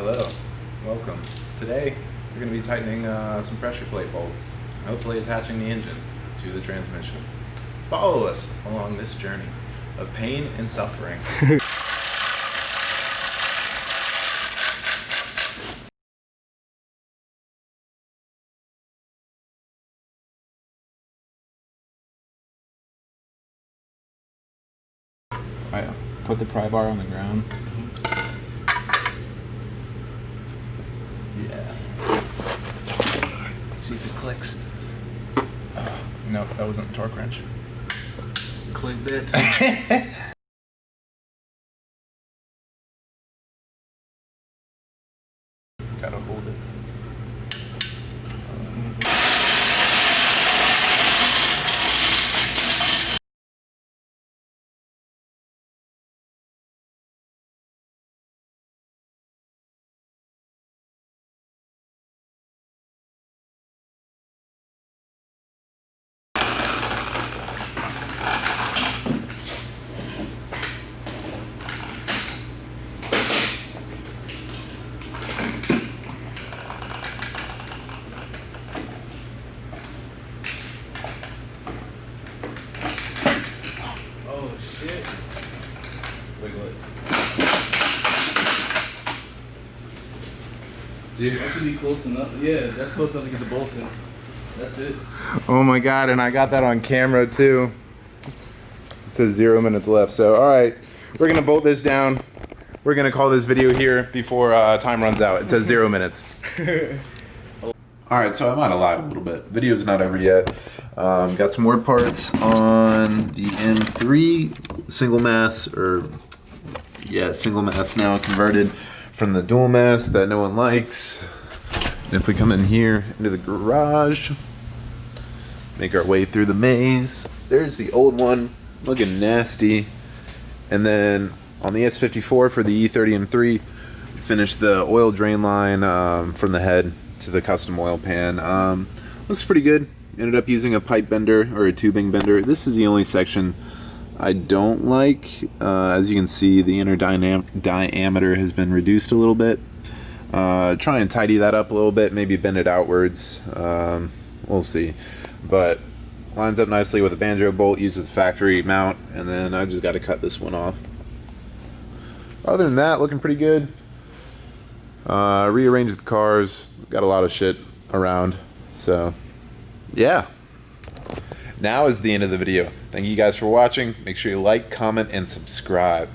Hello, welcome. Today we're going to be tightening some pressure plate bolts, hopefully attaching the engine to the transmission. Follow us along this journey of pain and suffering. I put the pry bar on the ground. Yeah. Let's see if it clicks. Oh, no, that wasn't a torque wrench. Click that. Gotta hold it. Oh shit. Wiggle it. Dude, that should be close enough. Yeah, that's close enough to get the bolts in. That's it. Oh my god, and I got that on camera too. It says 0 minutes left, so alright. We're gonna bolt this down. We're gonna call this video here before time runs out. It says 0 minutes. Alright, so I might have lied a little bit. Video's not over yet. Got some more parts on the M3 single mass, single mass now converted from the dual mass that no one likes. And if we come in here into the garage, make our way through the maze, there's the old one, looking nasty. And then on the S54 for the E30 M3, finished the oil drain line from the head to the custom oil pan. Looks pretty good. Ended up using a pipe bender or a tubing bender. This is the only section I don't like. As you can see, the inner diameter has been reduced a little bit. Try and tidy that up a little bit, maybe bend it outwards. We'll see. But lines up nicely with a banjo bolt, uses the factory mount, and then I just got to cut this one off. Other than that, looking pretty good. Rearranged the cars, got a lot of shit around, so yeah. Now is the end of the video. Thank you guys for watching. Make sure you like, comment, and subscribe.